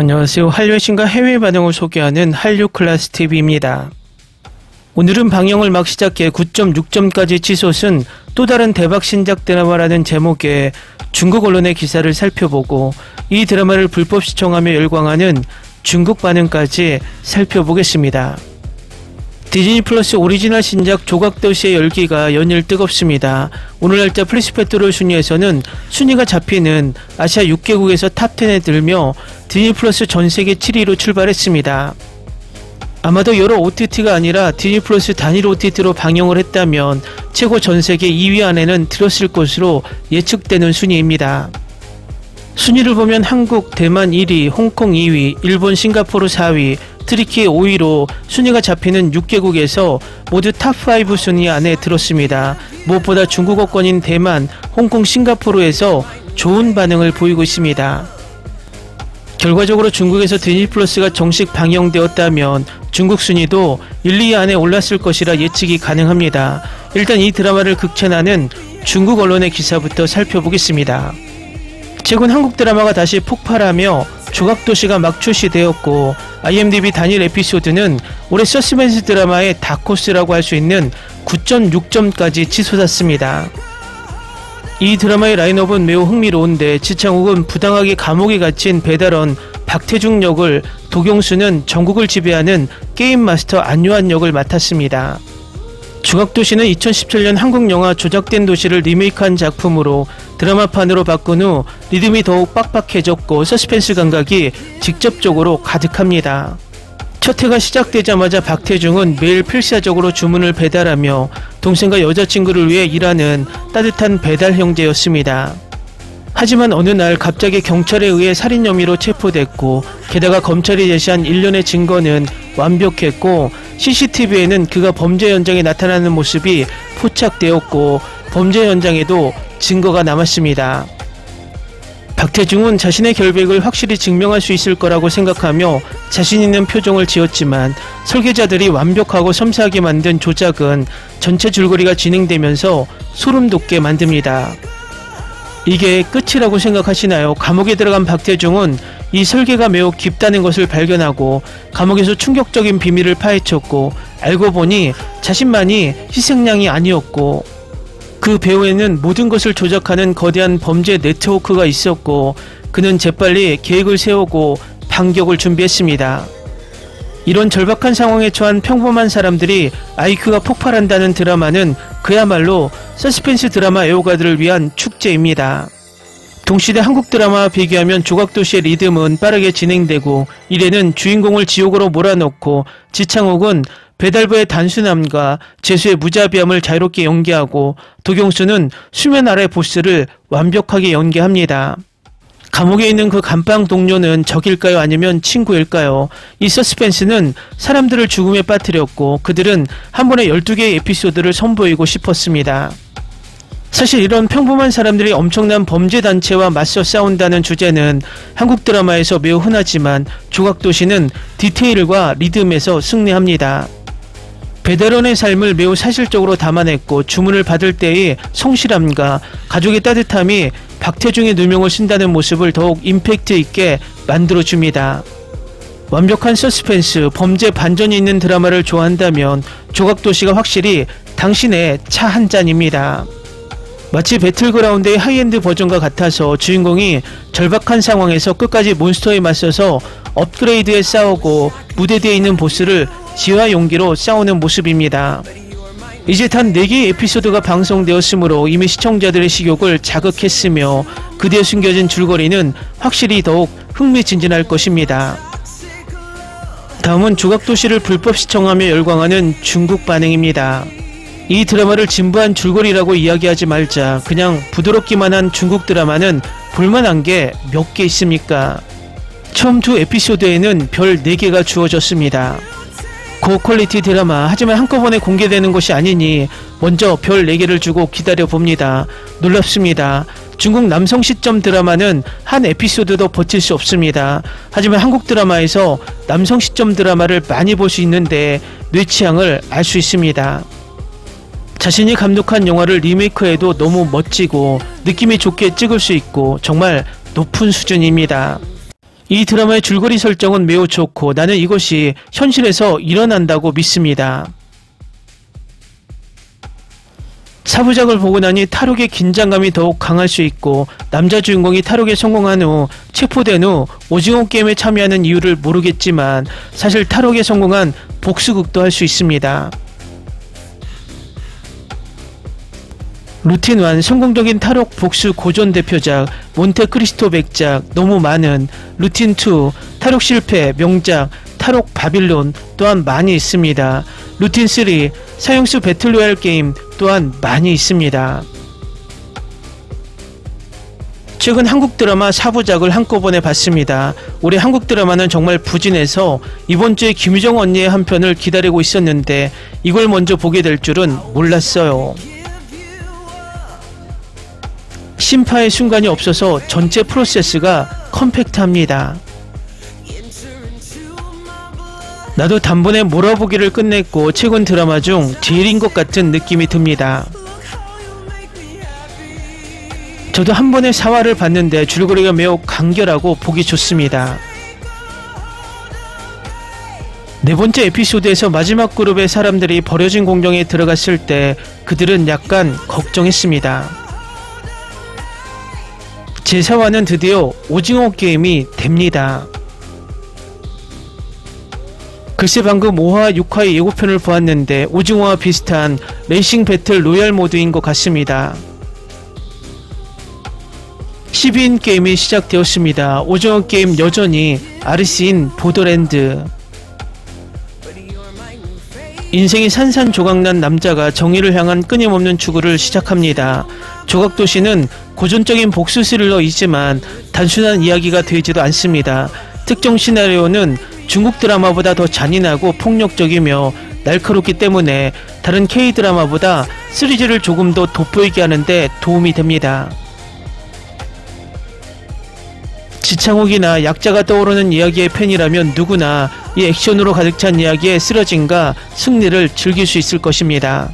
안녕하세요. 한류의 신과 해외 반응을 소개하는 한류클래스TV입니다. 오늘은 방영을 막 시작해 9.6점까지 치솟은 또 다른 대박 신작 드라마라는 제목의 중국 언론의 기사를 살펴보고 이 드라마를 불법 시청하며 열광하는 중국 반응까지 살펴보겠습니다. 디즈니 플러스 오리지널 신작 조각도시의 열기가 연일 뜨겁습니다. 오늘 날짜 플리스페트롤 순위에서는 순위가 잡히는 아시아 6개국에서 탑10에 들며 디즈니 플러스 전세계 7위로 출발했습니다. 아마도 여러 OTT가 아니라 디즈니 플러스 단일 OTT로 방영을 했다면 최고 전세계 2위 안에는 들었을 것으로 예측되는 순위입니다. 순위를 보면 한국, 대만 1위, 홍콩 2위, 일본, 싱가포르 4위, 트리키 5위로 순위가 잡히는 6개국에서 모두 탑5 순위 안에 들었습니다. 무엇보다 중국어권인 대만, 홍콩, 싱가포르에서 좋은 반응을 보이고 있습니다. 결과적으로 중국에서 디즈니 플러스가 정식 방영되었다면 중국 순위도 1, 2위 안에 올랐을 것이라 예측이 가능합니다. 일단 이 드라마를 극찬하는 중국 언론의 기사부터 살펴보겠습니다. 최근 한국 드라마가 다시 폭발하며 조각도시가 막 출시되었고 IMDb 단일 에피소드는 올해 서스펜스 드라마의 다크호스라고 할 수 있는 9.6점까지 치솟았습니다. 이 드라마의 라인업은 매우 흥미로운데 지창욱은 부당하게 감옥에 갇힌 배달원 박태중 역을, 도경수는 전국을 지배하는 게임 마스터 안요한 역을 맡았습니다. 조각도시는 2017년 한국 영화 조작된 도시를 리메이크한 작품으로 드라마판으로 바꾼 후 리듬이 더욱 빡빡해졌고 서스펜스 감각이 직접적으로 가득합니다. 첫 회가 시작되자마자 박태중은 매일 필사적으로 주문을 배달하며 동생과 여자친구를 위해 일하는 따뜻한 배달 형제였습니다. 하지만 어느 날 갑자기 경찰에 의해 살인 혐의로 체포됐고 게다가 검찰이 제시한 일련의 증거는 완벽했고 CCTV에는 그가 범죄 현장에 나타나는 모습이 포착되었고 범죄 현장에도 증거가 남았습니다. 박태중은 자신의 결백을 확실히 증명할 수 있을 거라고 생각하며 자신 있는 표정을 지었지만 설계자들이 완벽하고 섬세하게 만든 조작은 전체 줄거리가 진행되면서 소름 돋게 만듭니다. 이게 끝이라고 생각하시나요? 감옥에 들어간 박태중은 이 설계가 매우 깊다는 것을 발견하고 감옥에서 충격적인 비밀을 파헤쳤고 알고 보니 자신만이 희생양이 아니었고 그 배후에는 모든 것을 조작하는 거대한 범죄 네트워크가 있었고 그는 재빨리 계획을 세우고 반격을 준비했습니다. 이런 절박한 상황에 처한 평범한 사람들이 IQ가 폭발한다는 드라마는 그야말로 서스펜스 드라마 애호가들을 위한 축제입니다. 동시대 한국 드라마와 비교하면 조각도시의 리듬은 빠르게 진행되고 1회는 주인공을 지옥으로 몰아넣고 지창욱은 배달부의 단순함과 재수의 무자비함을 자유롭게 연기하고 도경수는 수면 아래 보스를 완벽하게 연기합니다. 감옥에 있는 그 감방 동료는 적일까요? 아니면 친구일까요? 이 서스펜스는 사람들을 죽음에 빠뜨렸고 그들은 한 번에 12개의 에피소드를 선보이고 싶었습니다. 사실 이런 평범한 사람들이 엄청난 범죄 단체와 맞서 싸운다는 주제는 한국 드라마에서 매우 흔하지만 조각도시는 디테일과 리듬에서 승리합니다. 배달원의 삶을 매우 사실적으로 담아냈고 주문을 받을 때의 성실함과 가족의 따뜻함이 박태중의 누명을 쓴다는 모습을 더욱 임팩트 있게 만들어줍니다. 완벽한 서스펜스, 범죄 반전이 있는 드라마를 좋아한다면 조각도시가 확실히 당신의 차 한 잔입니다. 마치 배틀그라운드의 하이엔드 버전과 같아서 주인공이 절박한 상황에서 끝까지 몬스터에 맞서서 업그레이드에 싸우고 무대 뒤에 있는 보스를 지혜와 용기로 싸우는 모습입니다. 이제 단 4개의 에피소드가 방송되었으므로 이미 시청자들의 식욕을 자극했으며 그 뒤에 숨겨진 줄거리는 확실히 더욱 흥미진진할 것입니다. 다음은 조각도시를 불법 시청하며 열광하는 중국 반응입니다. 이 드라마를 진부한 줄거리라고 이야기하지 말자 그냥 부드럽기만 한 중국 드라마는 볼만한 게 몇 개 있습니까? 처음 2 에피소드에는 별 4개가 주어졌습니다. 고퀄리티 드라마 하지만 한꺼번에 공개되는 것이 아니니 먼저 별 4개를 주고 기다려봅니다. 놀랍습니다. 중국 남성 시점 드라마는 한 에피소드도 버틸 수 없습니다. 하지만 한국 드라마에서 남성 시점 드라마를 많이 볼 수 있는데 뇌 취향을 알 수 있습니다. 자신이 감독한 영화를 리메이크해도 너무 멋지고 느낌이 좋게 찍을 수 있고 정말 높은 수준입니다. 이 드라마의 줄거리 설정은 매우 좋고 나는 이것이 현실에서 일어난다고 믿습니다. 4부작을 보고 나니 탈옥의 긴장감이 더욱 강할 수 있고 남자 주인공이 탈옥에 성공한 후 체포된 후 오징어 게임에 참여하는 이유를 모르겠지만 사실 탈옥에 성공한 복수극도 할 수 있습니다. 루틴 1 성공적인 탈옥 복수 고전 대표작, 몬테크리스토 백작 너무 많은, 루틴 2 탈옥 실패 명작 탈옥 바빌론 또한 많이 있습니다. 루틴 3 사형수 배틀로얄 게임 또한 많이 있습니다. 최근 한국 드라마 4부작을 한꺼번에 봤습니다. 올해 한국 드라마는 정말 부진해서 이번 주에 김유정 언니의 한 편을 기다리고 있었는데 이걸 먼저 보게 될 줄은 몰랐어요. 심파의 순간이 없어서 전체 프로세스가 컴팩트합니다. 나도 단번에 몰아보기를 끝냈고 최근 드라마 중 제일인 것 같은 느낌이 듭니다. 저도 한 번에 4화를 봤는데 줄거리가 매우 간결하고 보기 좋습니다. 네 번째 에피소드에서 마지막 그룹의 사람들이 버려진 공정에 들어갔을 때 그들은 약간 걱정했습니다. 제4화는 드디어 오징어 게임이 됩니다. 글쎄 방금 5화, 6화의 예고편을 보았는데 오징어와 비슷한 레이싱 배틀 로얄 모드인 것 같습니다. 12인 게임이 시작되었습니다. 오징어 게임 여전히 RC인 보더랜드. 인생이 산산조각난 남자가 정의를 향한 끊임없는 추구를 시작합니다. 조각도시는 고전적인 복수 스릴러이지만 단순한 이야기가 되지도 않습니다. 특정 시나리오는 중국 드라마보다 더 잔인하고 폭력적이며 날카롭기 때문에 다른 K-드라마보다 시리즈를 조금 더 돋보이게 하는데 도움이 됩니다. 지창욱이나 약자가 떠오르는 이야기의 팬이라면 누구나 이 액션으로 가득 찬 이야기의 쓰러짐과 승리를 즐길 수 있을 것입니다.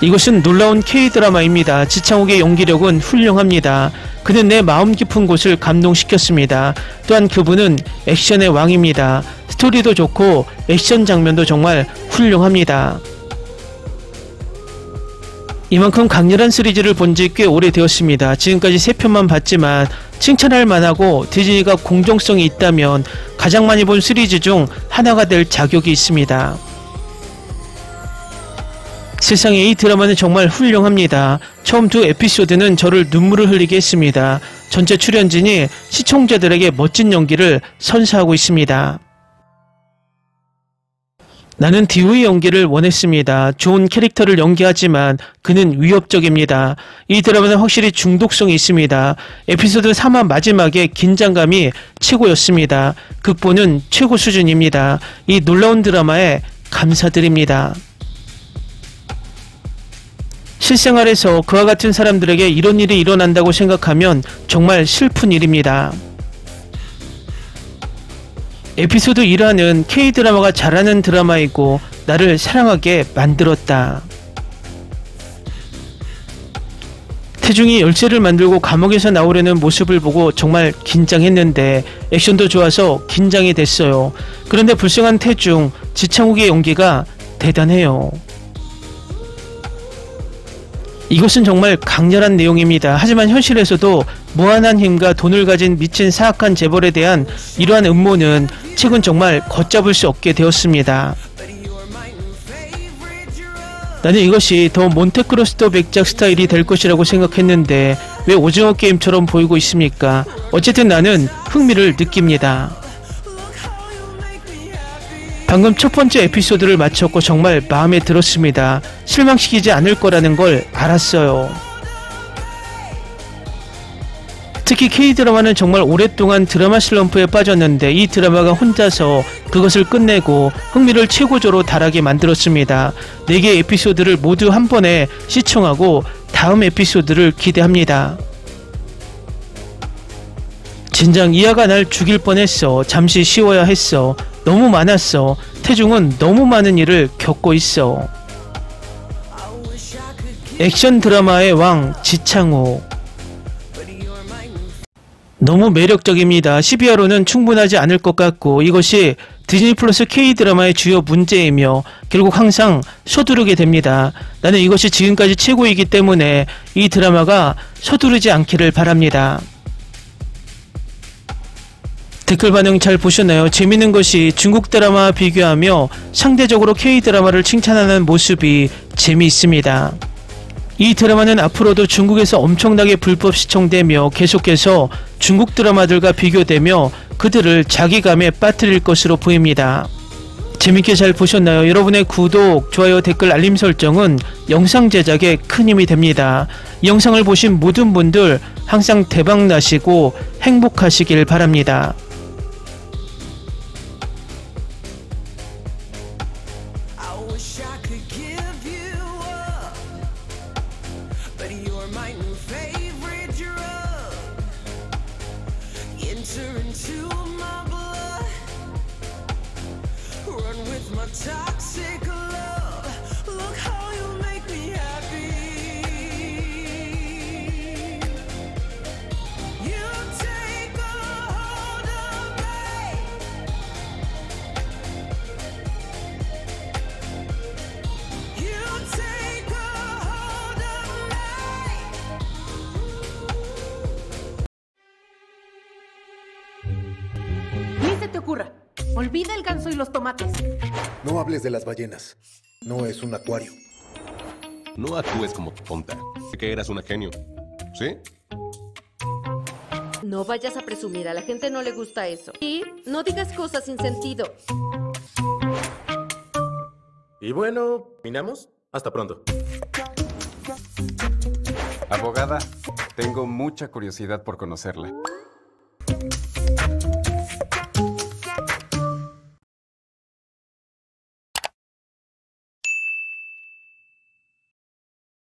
이것은 놀라운 K-드라마입니다. 지창욱의 연기력은 훌륭합니다. 그는 내 마음 깊은 곳을 감동시켰습니다. 또한 그분은 액션의 왕입니다. 스토리도 좋고 액션 장면도 정말 훌륭합니다. 이만큼 강렬한 시리즈를 본 지 꽤 오래되었습니다. 지금까지 3편만 봤지만 칭찬할 만하고 디즈니가 공정성이 있다면 가장 많이 본 시리즈 중 하나가 될 자격이 있습니다. 세상에 이 드라마는 정말 훌륭합니다. 처음 2 에피소드는 저를 눈물을 흘리게 했습니다. 전체 출연진이 시청자들에게 멋진 연기를 선사하고 있습니다. 나는 디오의 연기를 원했습니다. 좋은 캐릭터를 연기하지만 그는 위협적입니다. 이 드라마는 확실히 중독성이 있습니다. 에피소드 3화 마지막에 긴장감이 최고였습니다. 극본은 최고 수준입니다. 이 놀라운 드라마에 감사드립니다. 실생활에서 그와 같은 사람들에게 이런 일이 일어난다고 생각하면 정말 슬픈 일입니다. 에피소드 1화는 K-드라마가 잘하는 드라마이고 나를 사랑하게 만들었다. 태중이 열쇠를 만들고 감옥에서 나오려는 모습을 보고 정말 긴장했는데 액션도 좋아서 긴장이 됐어요. 그런데 불쌍한 태중, 지창욱의 연기가 대단해요. 이것은 정말 강렬한 내용입니다. 하지만 현실에서도 무한한 힘과 돈을 가진 미친 사악한 재벌에 대한 이러한 음모는 최근 정말 걷잡을 수 없게 되었습니다. 나는 이것이 더 몬테크리스토 백작 스타일이 될 것이라고 생각했는데 왜 오징어 게임처럼 보이고 있습니까? 어쨌든 나는 흥미를 느낍니다. 방금 첫 번째 에피소드를 마쳤고 정말 마음에 들었습니다. 실망시키지 않을 거라는 걸 알았어요. 특히 K-드라마는 정말 오랫동안 드라마 슬럼프에 빠졌는데 이 드라마가 혼자서 그것을 끝내고 흥미를 최고조로 달하게 만들었습니다. 4개의 에피소드를 모두 한 번에 시청하고 다음 에피소드를 기대합니다. 진작 이하가 날 죽일 뻔했어. 잠시 쉬어야 했어. 너무 많았어. 태중은 너무 많은 일을 겪고 있어. 액션 드라마의 왕 지창욱. 너무 매력적입니다. 12화로는 충분하지 않을 것 같고 이것이 디즈니 플러스 K-드라마의 주요 문제이며 결국 항상 서두르게 됩니다. 나는 이것이 지금까지 최고이기 때문에 이 드라마가 서두르지 않기를 바랍니다. 댓글 반응 잘 보셨나요? 재밌는 것이 중국 드라마와 비교하며 상대적으로 K-드라마를 칭찬하는 모습이 재미있습니다. 이 드라마는 앞으로도 중국에서 엄청나게 불법 시청되며 계속해서 중국 드라마들과 비교되며 그들을 자기감에 빠뜨릴 것으로 보입니다. 재밌게 잘 보셨나요? 여러분의 구독, 좋아요, 댓글, 알림 설정은 영상 제작에 큰 힘이 됩니다. 이 영상을 보신 모든 분들 항상 대박 나시고 행복하시길 바랍니다. Enter into my blood, run with my toxic love. Look how you make me happy. You take a hold of me. You take a hold of me. Ni se te ocurra. Olvida el ganso y los tomates. No hables de las ballenas. No es un acuario. No actúes como tonta. Sé que eras una genio. ¿Sí? No vayas a presumir, a la gente no le gusta eso. Y no digas cosas sin sentido. Y bueno, ¿terminamos? Hasta pronto. Abogada, tengo mucha curiosidad por conocerla.